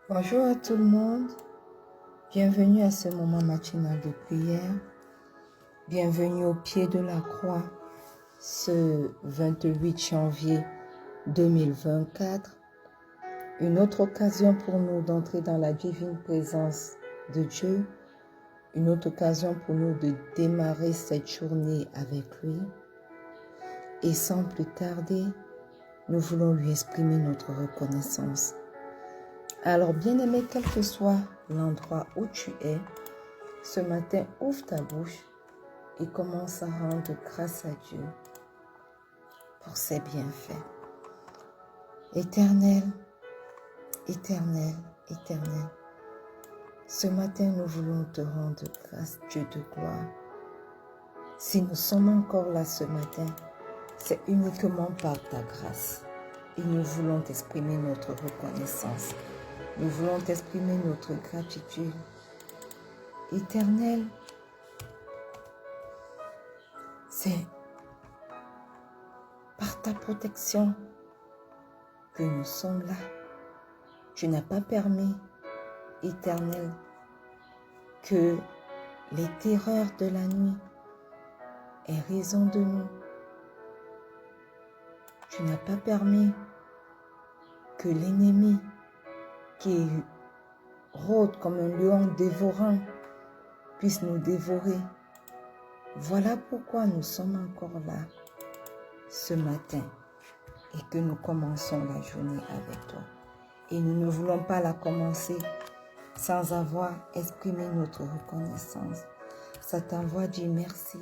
Bonjour à tout le monde, bienvenue à ce moment matinal de prière, bienvenue au pied de la croix ce 28 janvier 2024, une autre occasion pour nous d'entrer dans la divine présence de Dieu, une autre occasion pour nous de démarrer cette journée avec lui et sans plus tarder, nous voulons lui exprimer notre reconnaissance. Alors, bien-aimé, quel que soit l'endroit où tu es, ce matin, ouvre ta bouche et commence à rendre grâce à Dieu pour ses bienfaits. Éternel, éternel, éternel, ce matin, nous voulons te rendre grâce, Dieu de gloire. Si nous sommes encore là ce matin, c'est uniquement par ta grâce. Et nous voulons t'exprimer notre reconnaissance. Nous voulons t'exprimer notre gratitude. Éternel, c'est par ta protection que nous sommes là. Tu n'as pas permis, Éternel, que les terreurs de la nuit aient raison de nous. Tu n'as pas permis que l'ennemi qui rôde comme un lion dévorant puisse nous dévorer. Voilà pourquoi nous sommes encore là ce matin et que nous commençons la journée avec toi. Et nous ne voulons pas la commencer sans avoir exprimé notre reconnaissance. Ça t'envoie dire merci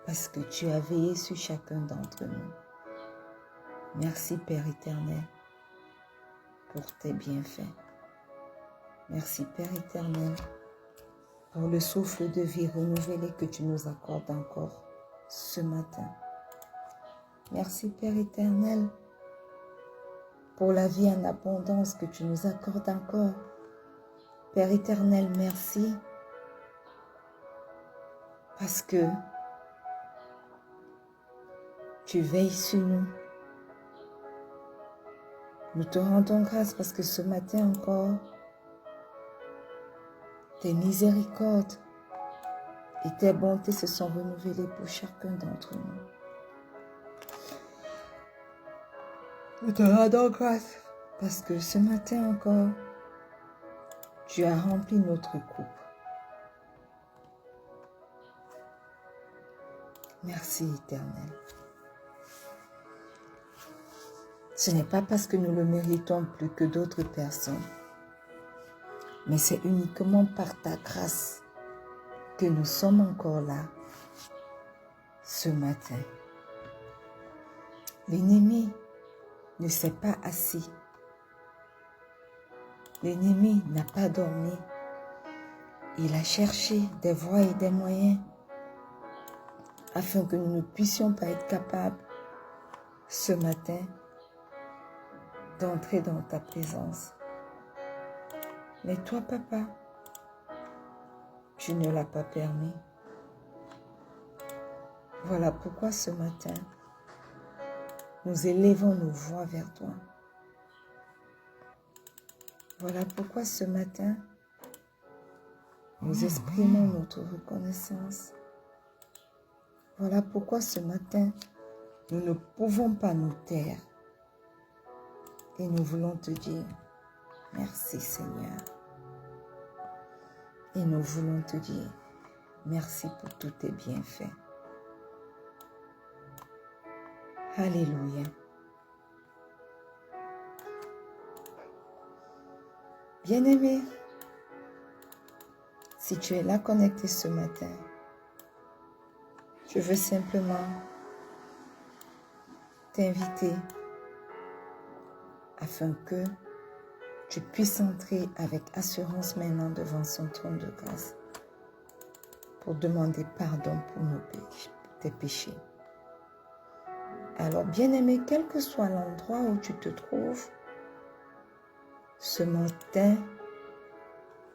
parce que tu as veillé sur chacun d'entre nous. Merci Père éternel pour tes bienfaits. Merci Père éternel pour le souffle de vie renouvelé que tu nous accordes encore ce matin. Merci Père éternel pour la vie en abondance que tu nous accordes encore. Père éternel, merci parce que tu veilles sur nous. Nous te rendons grâce parce que ce matin encore, tes miséricordes et tes bontés se sont renouvelées pour chacun d'entre nous. Nous te rendons grâce parce que ce matin encore, tu as rempli notre coupe. Merci éternel. Ce n'est pas parce que nous le méritons plus que d'autres personnes, mais c'est uniquement par ta grâce que nous sommes encore là ce matin. L'ennemi ne s'est pas assis. L'ennemi n'a pas dormi. Il a cherché des voies et des moyens afin que nous ne puissions pas être capables ce matin d'entrer dans ta présence. Mais toi, Papa, tu ne l'as pas permis. Voilà pourquoi ce matin, nous élevons nos voix vers toi. Voilà pourquoi ce matin, nous exprimons notre reconnaissance. Voilà pourquoi ce matin, nous ne pouvons pas nous taire. Et nous voulons te dire, merci Seigneur. Et nous voulons te dire, merci pour tous tes bienfaits. Alléluia. Bien-aimé, si tu es là connecté ce matin, je veux simplement t'inviter afin que tu puisses entrer avec assurance maintenant devant son trône de grâce pour demander pardon pour tes péchés. Alors, bien-aimé, quel que soit l'endroit où tu te trouves, ce matin,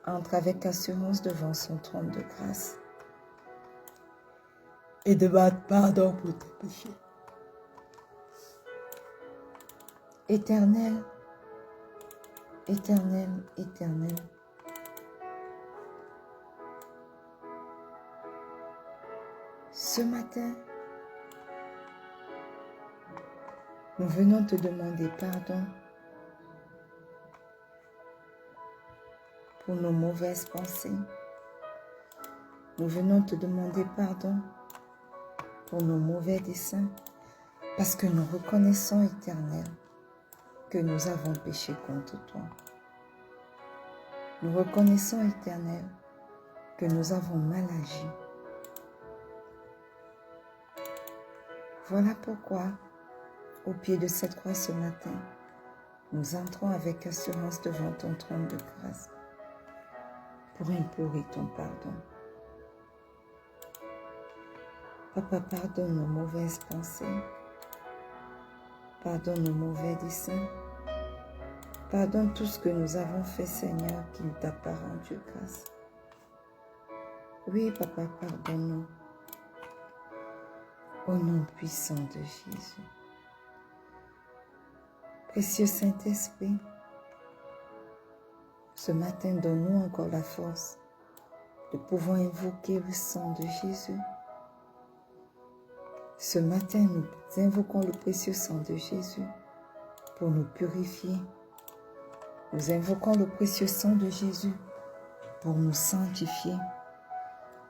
entre avec assurance devant son trône de grâce et demande pardon pour tes péchés. Éternel, éternel, éternel, ce matin, nous venons te demander pardon pour nos mauvaises pensées. Nous venons te demander pardon pour nos mauvais desseins, parce que nous reconnaissons, Éternel, que nous avons péché contre toi. Nous reconnaissons, Éternel, que nous avons mal agi. Voilà pourquoi, au pied de cette croix ce matin, nous entrons avec assurance devant ton trône de grâce pour implorer ton pardon. Papa, pardonne nos mauvaises pensées, pardonne nos mauvais desseins, pardonne tout ce que nous avons fait, Seigneur, qui ne t'a pas rendu grâce. Oui, Papa, pardonne-nous. Au nom puissant de Jésus. Précieux Saint-Esprit, ce matin, donne-nous encore la force de pouvoir invoquer le sang de Jésus. Ce matin, nous invoquons le précieux sang de Jésus pour nous purifier. Nous invoquons le précieux sang de Jésus pour nous sanctifier.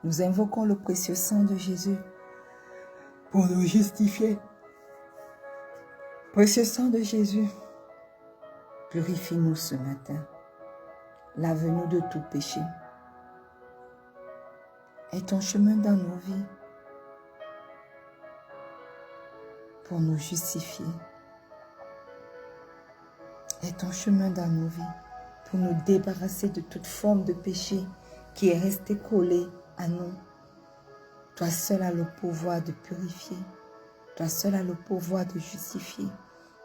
Nous invoquons le précieux sang de Jésus pour nous justifier. Précieux sang de Jésus, purifie-nous ce matin. Lave-nous de tout péché. Aie ton chemin dans nos vies pour nous justifier. Aie ton chemin dans nos vies pour nous débarrasser de toute forme de péché qui est resté collé à nous. Toi seul as le pouvoir de purifier. Toi seul as le pouvoir de justifier.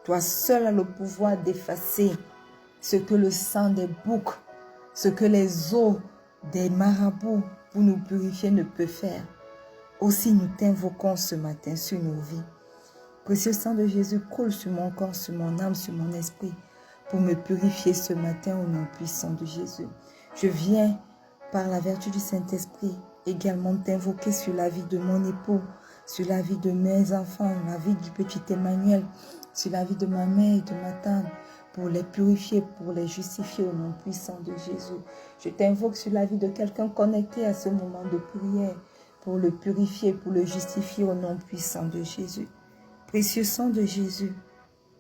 Toi seul as le pouvoir d'effacer ce que le sang des boucs, ce que les eaux des marabouts pour nous purifier ne peut faire. Aussi nous t'invoquons ce matin sur nos vies. Précieux sang de Jésus, coule sur mon corps, sur mon âme, sur mon esprit, pour me purifier ce matin au nom puissant de Jésus. Je viens, par la vertu du Saint-Esprit, également t'invoquer sur la vie de mon époux, sur la vie de mes enfants, la vie du petit Emmanuel, sur la vie de ma mère et de ma tante, pour les purifier, pour les justifier au nom puissant de Jésus. Je t'invoque sur la vie de quelqu'un connecté à ce moment de prière, pour le purifier, pour le justifier au nom puissant de Jésus. Précieux sang de Jésus,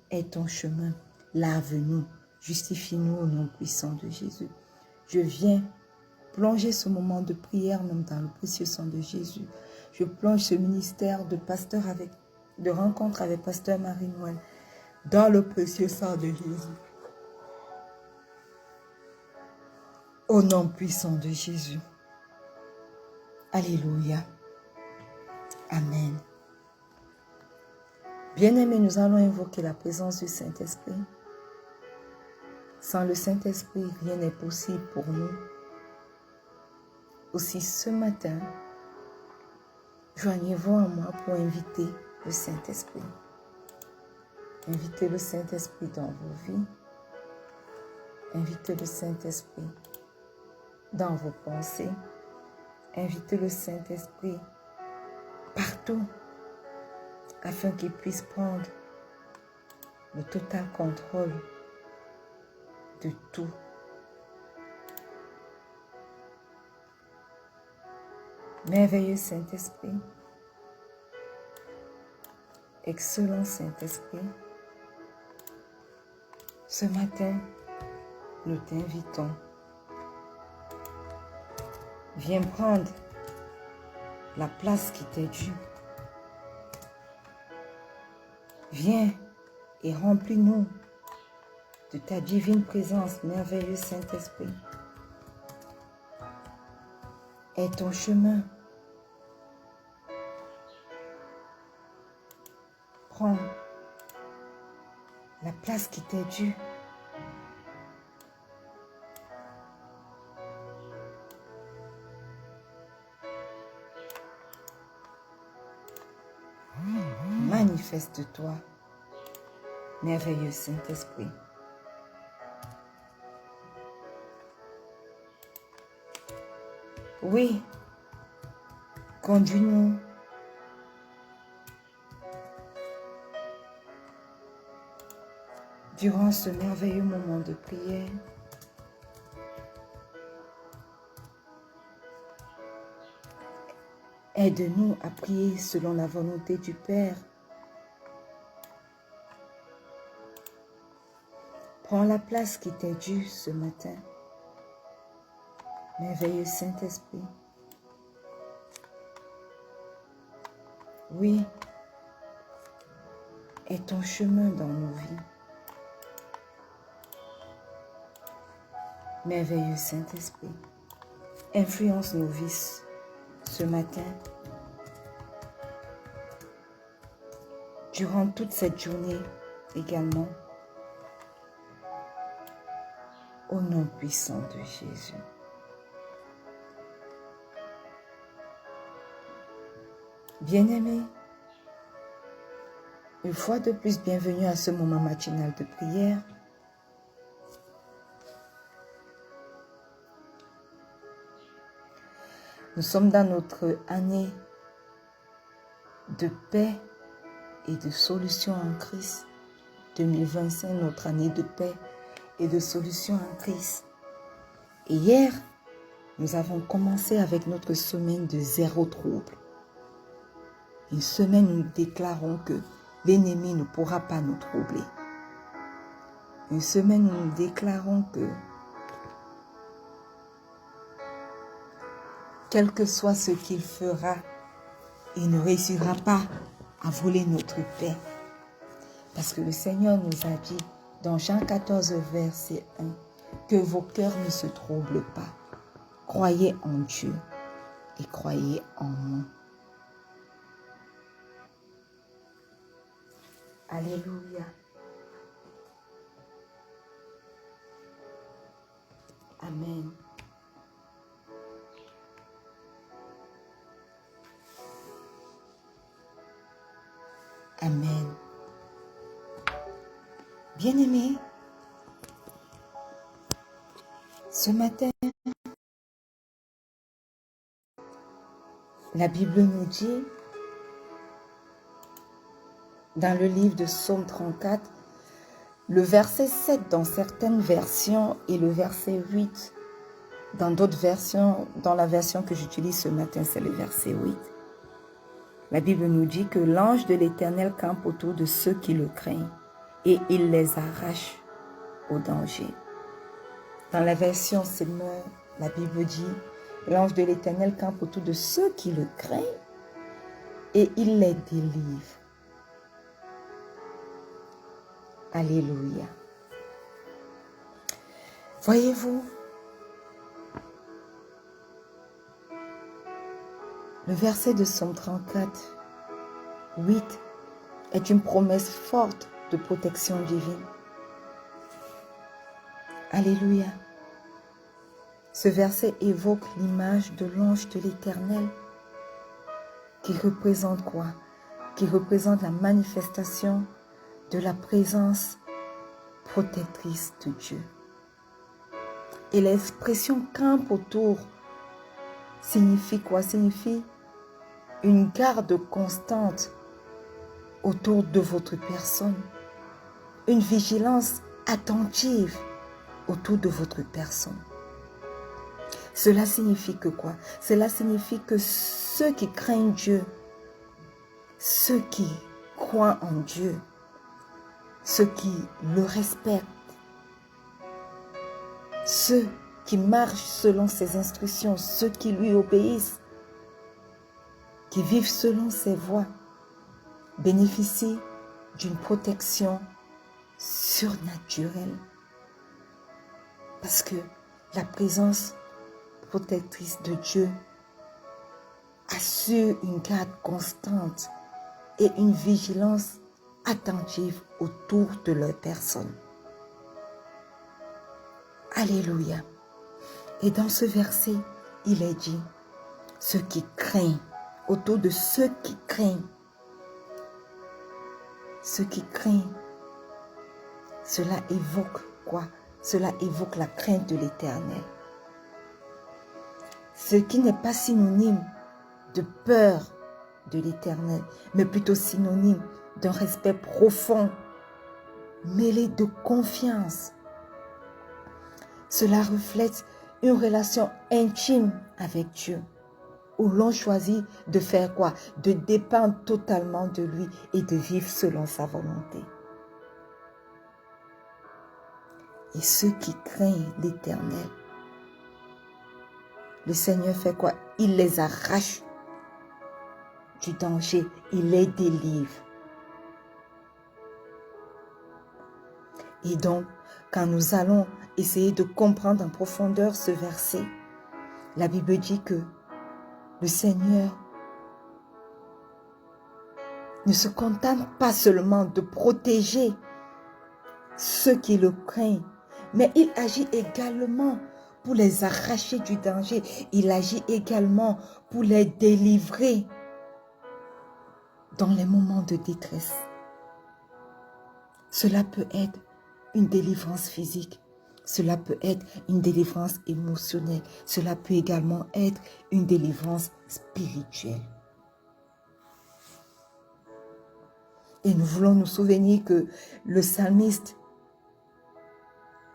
est ton chemin. Lave-nous, justifie-nous au nom puissant de Jésus. Je viens plonger ce moment de prière même dans le précieux sang de Jésus. Je plonge ce ministère de rencontre avec Pasteur Marie-Noël dans le précieux sang de Jésus. Au nom puissant de Jésus. Alléluia. Amen. Bien-aimés, nous allons invoquer la présence du Saint-Esprit. Sans le Saint-Esprit, rien n'est possible pour nous. Aussi ce matin, joignez-vous à moi pour inviter le Saint-Esprit. Invitez le Saint-Esprit dans vos vies. Invitez le Saint-Esprit dans vos pensées. Invitez le Saint-Esprit partout afin qu'il puisse prendre le total contrôle de tout. Merveilleux Saint-Esprit, excellent Saint-Esprit, ce matin, nous t'invitons. Viens prendre la place qui t'est due. Viens et remplis-nous de ta divine présence, merveilleux Saint-Esprit. Aie ton chemin. prends la place qui t'est due. Manifeste-toi, merveilleux Saint-Esprit. Oui, conduis-nous. Durant ce merveilleux moment de prière, aide-nous à prier selon la volonté du Père. Prends la place qui t'est due ce matin. Merveilleux Saint-Esprit. Oui, aie ton chemin dans nos vies. Merveilleux Saint-Esprit, influence nos vies ce matin. Durant toute cette journée également. Au nom puissant de Jésus. Bien-aimés, une fois de plus, bienvenue à ce moment matinal de prière. Nous sommes dans notre année de paix et de solution en Christ. 2025, notre année de paix et de solution en Christ. Et hier, nous avons commencé avec notre semaine de zéro trouble. Une semaine où nous déclarons que l'ennemi ne pourra pas nous troubler. Une semaine où nous déclarons que quel que soit ce qu'il fera, il ne réussira pas à voler notre paix. Parce que le Seigneur nous a dit dans Jean 14, verset 1, que vos cœurs ne se troublent pas. Croyez en Dieu et croyez en moi. Alléluia. Amen. Amen. Bien-aimés, ce matin, la Bible nous dit, dans le livre de Psaume 34, le verset 7 dans certaines versions et le verset 8 dans d'autres versions, dans la version que j'utilise ce matin, c'est le verset 8. La Bible nous dit que l'ange de l'Éternel campe autour de ceux qui le craignent et il les arrache au danger. Dans la version Seigneur, la Bible dit, l'ange de l'Éternel campe autour de ceux qui le craignent et il les délivre. Alléluia. Voyez-vous, le verset de Psaume 34, 8 est une promesse forte de protection divine. Alléluia. Ce verset évoque l'image de l'ange de l'Éternel qui représente quoi? Qui représente la manifestation de la présence protectrice de Dieu. Et l'expression campe autour signifie quoi? Signifie une garde constante autour de votre personne. Une vigilance attentive autour de votre personne. Cela signifie que quoi? Cela signifie que ceux qui craignent Dieu, ceux qui croient en Dieu, ceux qui le respectent, ceux qui marchent selon ses instructions, ceux qui lui obéissent, qui vivent selon ses voies, bénéficient d'une protection surnaturelle. Parce que la présence protectrice de Dieu assure une garde constante et une vigilance attentive autour de leur personne. Alléluia. Et dans ce verset, il est dit, ceux qui craignent, autour de ceux qui craignent, cela évoque quoi? Cela évoque la crainte de l'Éternel. Ce qui n'est pas synonyme de peur de l'Éternel, mais plutôt synonyme d'un respect profond, mêlé de confiance. Cela reflète une relation intime avec Dieu, où l'on choisit de faire quoi? De dépendre totalement de lui et de vivre selon sa volonté. Et ceux qui craignent l'Éternel, le Seigneur fait quoi? Il les arrache du danger, il les délivre. Et donc, quand nous allons essayer de comprendre en profondeur ce verset, la Bible dit que le Seigneur ne se contente pas seulement de protéger ceux qui le craignent, mais il agit également pour les arracher du danger. Il agit également pour les délivrer dans les moments de détresse. Cela peut être une délivrance physique, cela peut être une délivrance émotionnelle, cela peut également être une délivrance spirituelle. Et nous voulons nous souvenir que le psalmiste,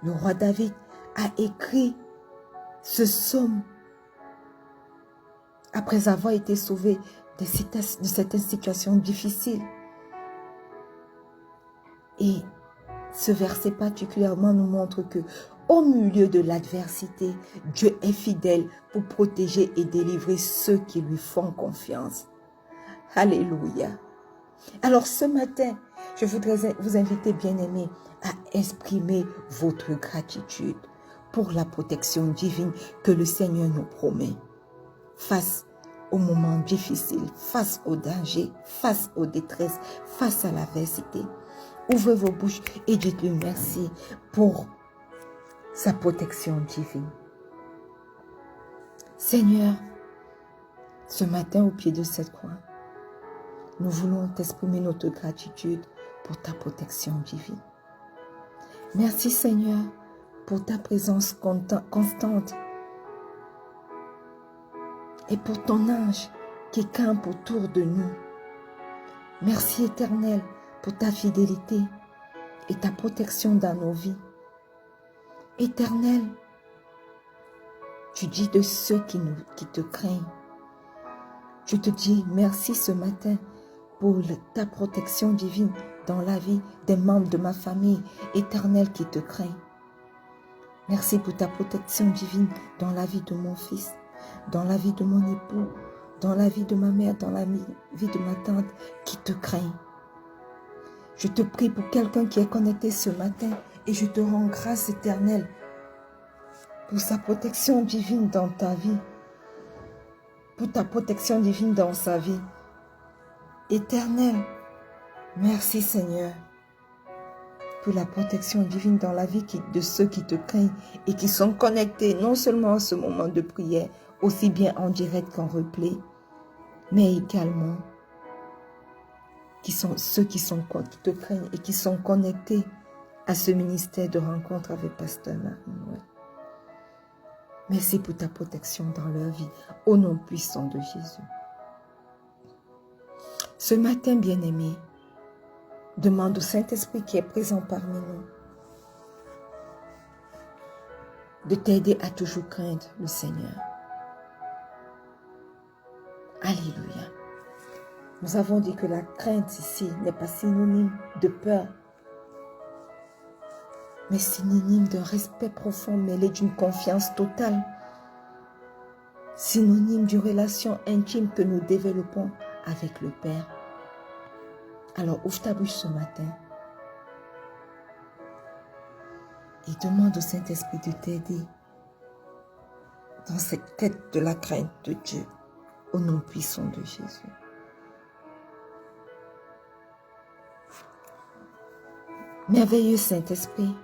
le roi David, a écrit ce psaume après avoir été sauvé de certaines situations difficiles. Et ce verset particulièrement nous montre que au milieu de l'adversité, Dieu est fidèle pour protéger et délivrer ceux qui lui font confiance. Alléluia. Alors ce matin, je voudrais vous inviter, bien-aimés, à exprimer votre gratitude pour la protection divine que le Seigneur nous promet. Face aux moments difficiles, face aux dangers, face aux détresses, face à l'adversité. Ouvrez vos bouches et dites-lui merci pour sa protection divine. Seigneur, ce matin au pied de cette croix, nous voulons t'exprimer notre gratitude pour ta protection divine. Merci Seigneur pour ta présence constante et pour ton ange qui campe autour de nous. Merci Éternel pour ta fidélité et ta protection dans nos vies. Éternel, tu dis de ceux qui te craignent. Je te dis merci ce matin pour ta protection divine dans la vie des membres de ma famille éternelle qui te craignent. Merci pour ta protection divine dans la vie de mon fils, dans la vie de mon époux, dans la vie de ma mère, dans la vie de ma tante qui te craignent. Je te prie pour quelqu'un qui est connecté ce matin et je te rends grâce éternelle pour sa protection divine dans ta vie, pour ta protection divine dans sa vie. Éternel, merci Seigneur pour la protection divine dans la vie de ceux qui te craignent et qui sont connectés non seulement à ce moment de prière, aussi bien en direct qu'en replay, mais également ceux qui te craignent et qui sont connectés à ce ministère de rencontre avec Pasteur Marie-Noël. Merci pour ta protection dans leur vie, au nom puissant de Jésus. Ce matin, bien-aimé, demande au Saint-Esprit qui est présent parmi nous de t'aider à toujours craindre le Seigneur. Alléluia. Nous avons dit que la crainte ici n'est pas synonyme de peur, mais synonyme d'un respect profond mêlé d'une confiance totale, synonyme d'une relation intime que nous développons avec le Père. Alors ouvre ta bouche ce matin et demande au Saint-Esprit de t'aider dans cette quête de la crainte de Dieu, au nom puissant de Jésus. Merveilleux Saint-Esprit,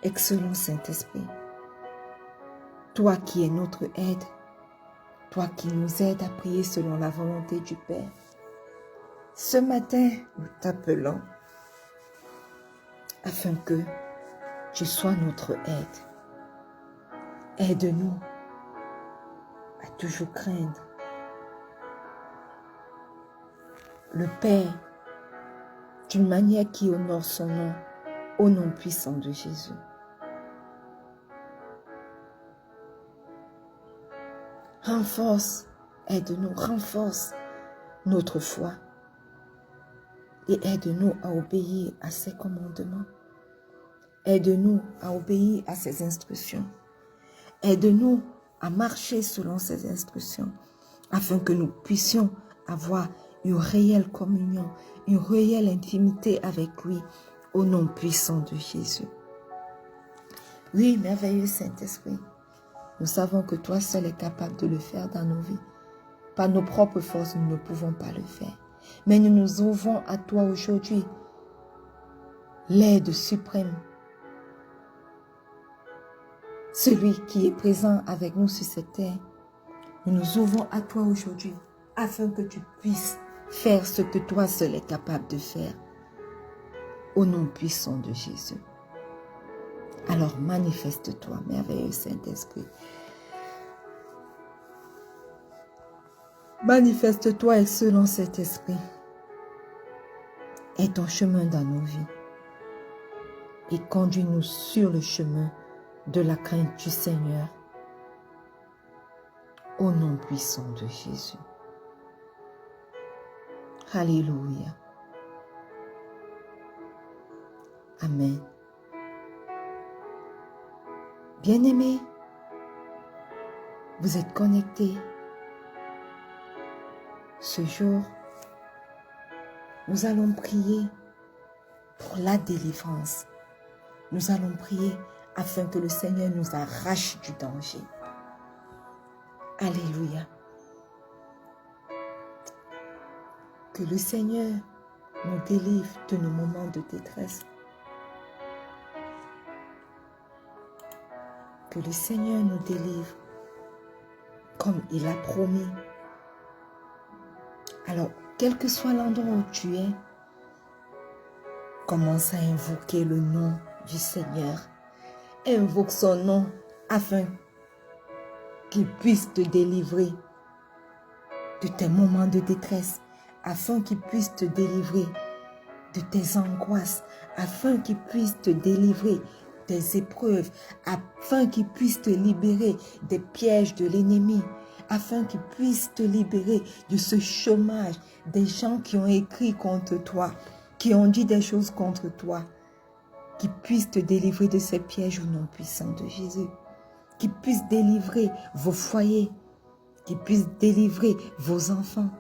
excellent Saint-Esprit, toi qui es notre aide, toi qui nous aides à prier selon la volonté du Père. Ce matin, nous t'appelons afin que tu sois notre aide. Aide-nous à toujours craindre le Père d'une manière qui honore son nom, au nom puissant de Jésus. Renforce, aide-nous, renforce notre foi et aide-nous à obéir à ses commandements. Aide-nous à obéir à ses instructions. Aide-nous à marcher selon ses instructions afin que nous puissions avoir une réelle communion, une réelle intimité avec lui au nom puissant de Jésus. Oui, merveilleux Saint-Esprit, nous savons que toi seul es capable de le faire dans nos vies. Par nos propres forces, nous ne pouvons pas le faire. Mais nous nous ouvrons à toi aujourd'hui, l'aide suprême, celui qui est présent avec nous sur cette terre. Nous nous ouvrons à toi aujourd'hui afin que tu puisses faire ce que toi seul es capable de faire. Au nom puissant de Jésus. Alors manifeste-toi, merveilleux Saint-Esprit. Manifeste-toi, excellent Saint-Esprit. Aie ton chemin dans nos vies. Et conduis-nous sur le chemin de la crainte du Seigneur. Au nom puissant de Jésus. Alléluia. Amen. Bien-aimés, vous êtes connectés. Ce jour, nous allons prier pour la délivrance. Nous allons prier afin que le Seigneur nous arrache du danger. Alléluia. Que le Seigneur nous délivre de nos moments de détresse. Que le Seigneur nous délivre comme il a promis. Alors, quel que soit l'endroit où tu es, commence à invoquer le nom du Seigneur. Invoque son nom afin qu'il puisse te délivrer de tes moments de détresse, afin qu'il puisse te délivrer de tes angoisses, afin qu'il puisse te délivrer des épreuves, afin qu'il puisse te libérer des pièges de l'ennemi, afin qu'il puisse te libérer de ce chômage, des gens qui ont écrit contre toi, qui ont dit des choses contre toi, qui puisse te délivrer de ces pièges au nom puissant de Jésus, qui puisse délivrer vos foyers, qui puisse délivrer vos enfants.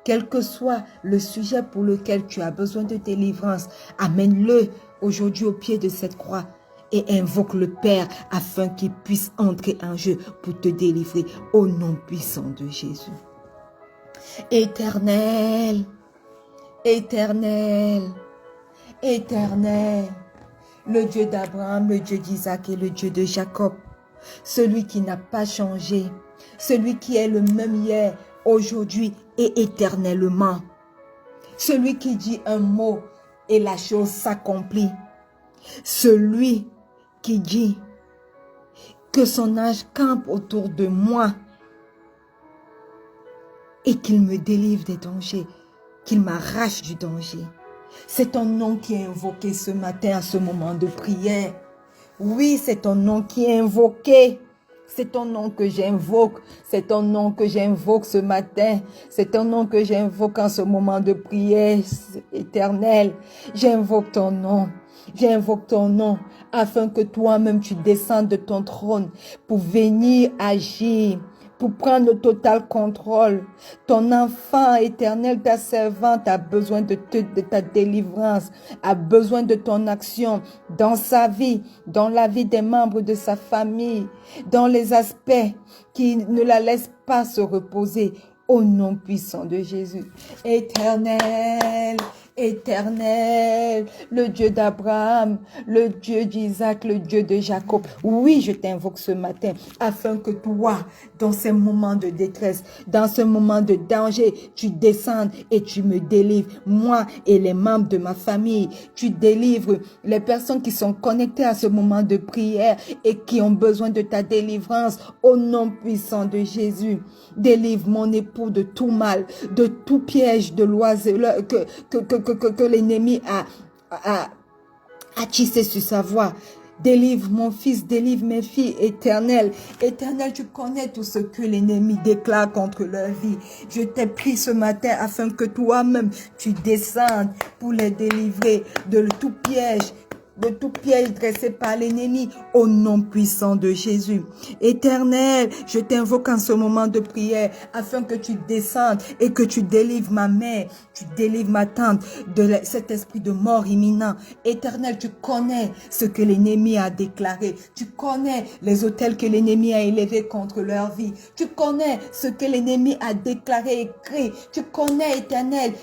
Quel que soit le sujet pour lequel tu as besoin de délivrance, amène-le aujourd'hui au pied de cette croix et invoque le Père afin qu'il puisse entrer en jeu pour te délivrer au nom puissant de Jésus. Éternel, éternel, éternel, le Dieu d'Abraham, le Dieu d'Isaac et le Dieu de Jacob, celui qui n'a pas changé, celui qui est le même hier, aujourd'hui et éternellement, celui qui dit un mot et la chose s'accomplit, celui qui dit que son ange campe autour de moi et qu'il me délivre des dangers, qu'il m'arrache du danger. C'est ton nom qui est invoqué ce matin à ce moment de prière. Oui, c'est ton nom qui est invoqué. C'est ton nom que j'invoque. C'est ton nom que j'invoque ce matin. C'est ton nom que j'invoque en ce moment de prière éternelle. J'invoque ton nom. J'invoque ton nom afin que toi-même tu descendes de ton trône pour venir agir, pour prendre le total contrôle. Ton enfant éternel, ta servante a besoin de ta délivrance, a besoin de ton action dans sa vie, dans la vie des membres de sa famille, dans les aspects qui ne la laissent pas se reposer. Au nom puissant de Jésus. Éternel, Éternel, le Dieu d'Abraham, le Dieu d'Isaac, le Dieu de Jacob. Oui, je t'invoque ce matin afin que toi, dans ces moments de détresse, dans ce moment de danger, tu descendes et tu me délivres, moi et les membres de ma famille. Tu délivres les personnes qui sont connectées à ce moment de prière et qui ont besoin de ta délivrance au nom puissant de Jésus. Délivre mon époux de tout mal, de tout piège de l'oiseleur que l'ennemi a tissé sur sa voie. Délivre mon fils, délivre mes filles, Éternel. Éternel, tu connais tout ce que l'ennemi déclare contre leur vie. Je t'ai pris ce matin afin que toi-même, tu descendes pour les délivrer de tout piège dressé par l'ennemi au nom puissant de Jésus. Éternel, je t'invoque en ce moment de prière afin que tu descendes et que tu délivres ma mère, tu délivres ma tante de cet esprit de mort imminent. Éternel, tu connais ce que l'ennemi a déclaré. Tu connais les autels que l'ennemi a élevés contre leur vie. Tu connais ce que l'ennemi a déclaré, écrit. Tu connais, Éternel,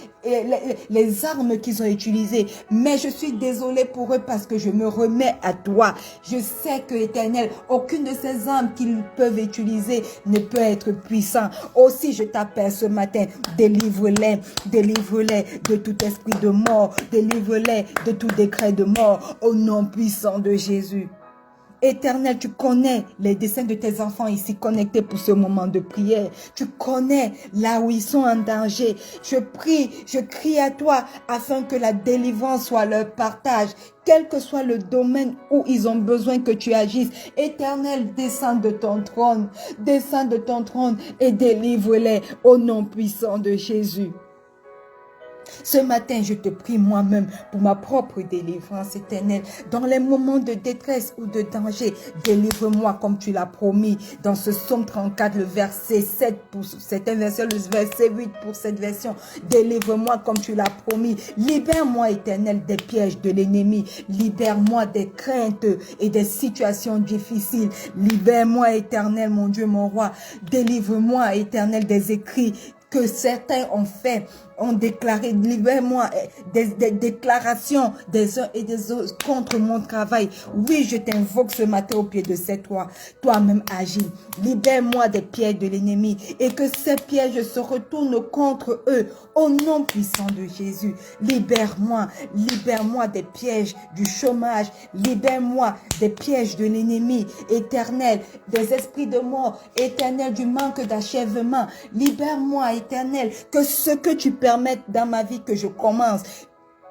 les armes qu'ils ont utilisées. Mais je suis désolée pour eux parce que je me remets à toi. Je sais que, Éternel, aucune de ces armes qu'ils peuvent utiliser ne peut être puissant. Aussi, je t'appelle ce matin, délivre-les de tout esprit de mort, délivre-les de tout décret de mort, au nom puissant de Jésus. Éternel, tu connais les desseins de tes enfants ici connectés pour ce moment de prière. Tu connais là où ils sont en danger. Je prie, je crie à toi afin que la délivrance soit leur partage. Quel que soit le domaine où ils ont besoin que tu agisses. Éternel, descends de ton trône et délivre-les au nom puissant de Jésus. Ce matin, je te prie moi-même pour ma propre délivrance éternelle. Dans les moments de détresse ou de danger, délivre-moi comme tu l'as promis. Dans ce psaume 34, le verset 7 pour certaines versions, le verset 8 pour cette version. Délivre-moi comme tu l'as promis. Libère-moi éternel des pièges de l'ennemi. Libère-moi des craintes et des situations difficiles. Libère-moi éternel, mon Dieu, mon roi. Délivre-moi éternel des écrits que certains ont déclaré, libère-moi des déclarations des uns et des autres contre mon travail. Oui, je t'invoque ce matin au pied de cette croix. Toi-même agis. Libère-moi des pièges de l'ennemi et que ces pièges se retournent contre eux au nom puissant de Jésus. Libère-moi des pièges du chômage. Libère-moi des pièges de l'ennemi éternel, des esprits de mort éternel, du manque d'achèvement. Libère-moi éternel, que ce que tu permettes dans ma vie que je commence,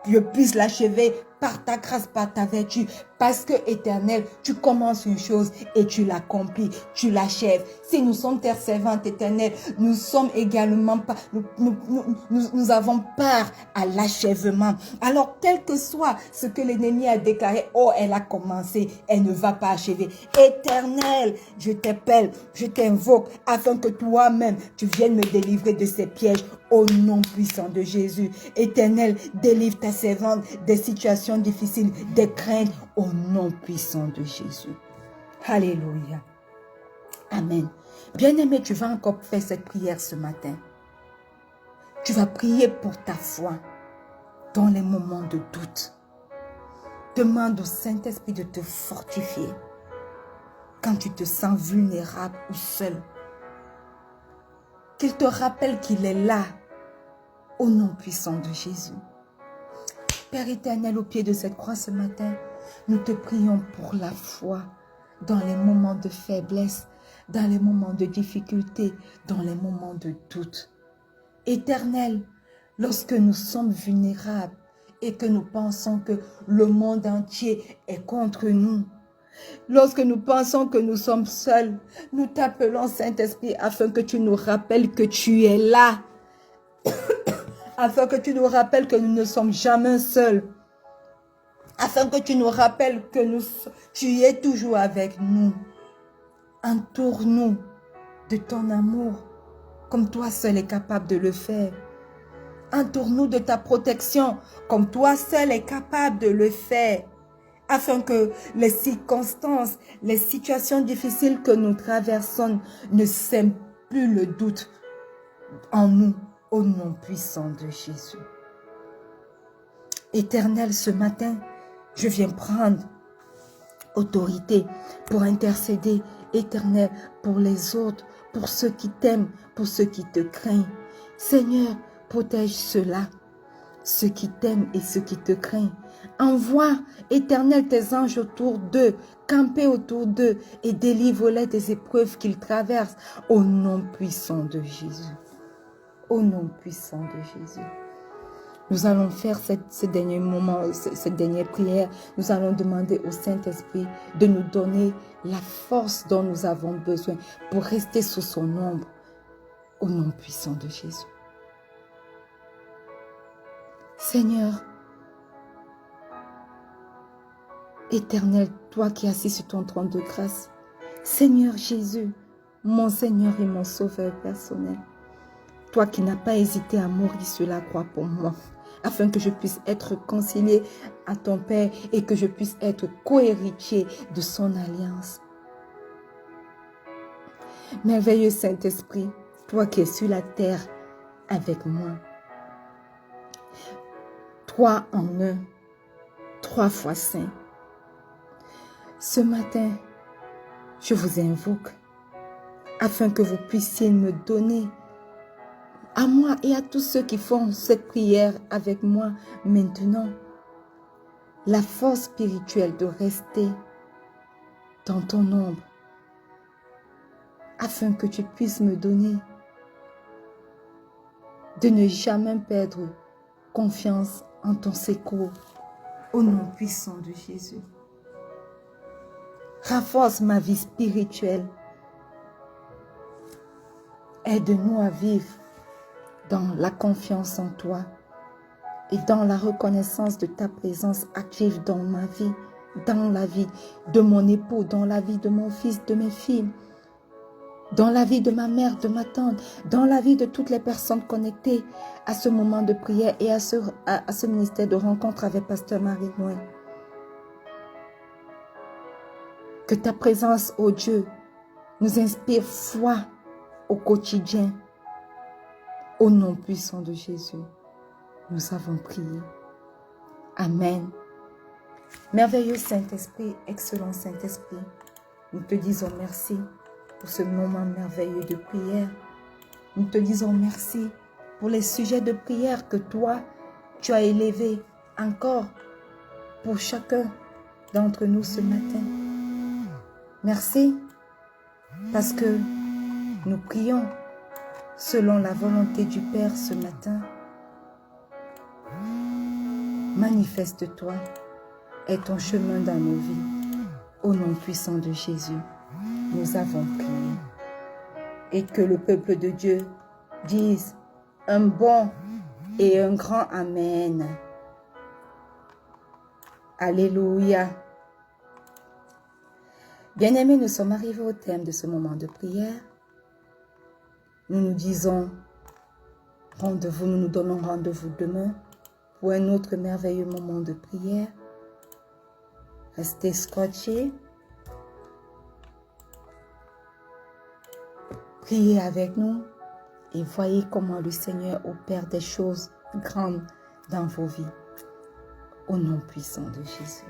je puisse l'achever par ta grâce, par ta vertu. Parce que, éternel, tu commences une chose et tu l'accomplis, tu l'achèves. Si nous sommes terre servante, éternel, nous sommes également pas, nous avons part à l'achèvement. Alors, quel que soit ce que l'ennemi a déclaré, oh, elle a commencé, elle ne va pas achever. Éternel, je t'appelle, je t'invoque, afin que toi-même, tu viennes me délivrer de ces pièges au nom puissant de Jésus. Éternel, délivre ta servante des situations difficiles, des craintes, au nom puissant de Jésus. Alléluia. Amen. Bien-aimé, tu vas encore faire cette prière ce matin. Tu vas prier pour ta foi dans les moments de doute. Demande au Saint-Esprit de te fortifier quand tu te sens vulnérable ou seul. Qu'il te rappelle qu'il est là au nom puissant de Jésus. Père éternel, au pied de cette croix ce matin, nous te prions pour la foi dans les moments de faiblesse, dans les moments de difficulté, dans les moments de doute. Éternel, lorsque nous sommes vulnérables et que nous pensons que le monde entier est contre nous, lorsque nous pensons que nous sommes seuls, nous t'appelons Saint-Esprit afin que tu nous rappelles que tu es là, afin que tu nous rappelles que nous ne sommes jamais seuls, afin que tu nous rappelles que tu es toujours avec nous. Entoure-nous de ton amour, comme toi seul es capable de le faire. Entoure-nous de ta protection, comme toi seul es capable de le faire, afin que les circonstances, les situations difficiles que nous traversons ne sèment plus le doute en nous, au nom puissant de Jésus. Éternel, ce matin, je viens prendre autorité pour intercéder, Éternel, pour les autres, pour ceux qui t'aiment, pour ceux qui te craignent. Seigneur, protège ceux-là, ceux qui t'aiment et ceux qui te craignent. Envoie, Éternel, tes anges autour d'eux, camper autour d'eux et délivre-les des épreuves qu'ils traversent au nom puissant de Jésus. Au nom puissant de Jésus. Nous allons faire ce dernier moment, cette dernière prière. Nous allons demander au Saint-Esprit de nous donner la force dont nous avons besoin pour rester sous son ombre. Au nom puissant de Jésus. Seigneur, Éternel, toi qui es assis sur ton trône de grâce, Seigneur Jésus, mon Seigneur et mon Sauveur personnel, toi qui n'as pas hésité à mourir sur la croix pour moi, afin que je puisse être réconcilié à ton Père et que je puisse être co-héritier de son alliance. Merveilleux Saint-Esprit, toi qui es sur la terre avec moi, 3 en 1, 3 fois saint. Ce matin, je vous invoque afin que vous puissiez me donner à moi et à tous ceux qui font cette prière avec moi maintenant la force spirituelle de rester dans ton ombre afin que tu puisses me donner de ne jamais perdre confiance en ton secours au nom puissant de Jésus. Renforce ma vie spirituelle. Aide-nous à vivre dans la confiance en toi et dans la reconnaissance de ta présence active dans ma vie, dans la vie de mon époux, dans la vie de mon fils, de mes filles, dans la vie de ma mère, de ma tante, dans la vie de toutes les personnes connectées à ce moment de prière et à ce ministère de rencontre avec Pasteur Marie-Noël. Que ta présence, ô Dieu, nous inspire foi au quotidien. Au nom puissant de Jésus, nous avons prié. Amen. Merveilleux Saint-Esprit, excellent Saint-Esprit, nous te disons merci pour ce moment merveilleux de prière. Nous te disons merci pour les sujets de prière que toi, tu as élevés encore pour chacun d'entre nous ce matin. Merci parce que nous prions selon la volonté du Père ce matin. Manifeste-toi et ton chemin dans nos vies. Au nom puissant de Jésus, nous avons prié. Et que le peuple de Dieu dise un bon et un grand Amen. Alléluia. Bien-aimés, nous sommes arrivés au terme de ce moment de prière. Nous nous disons rendez-vous, nous nous donnons rendez-vous demain pour un autre merveilleux moment de prière. Restez scotchés. Priez avec nous et voyez comment le Seigneur opère des choses grandes dans vos vies. Au nom puissant de Jésus.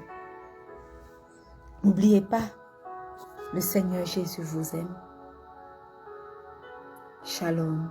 N'oubliez pas, le Seigneur Jésus vous aime. Shalom.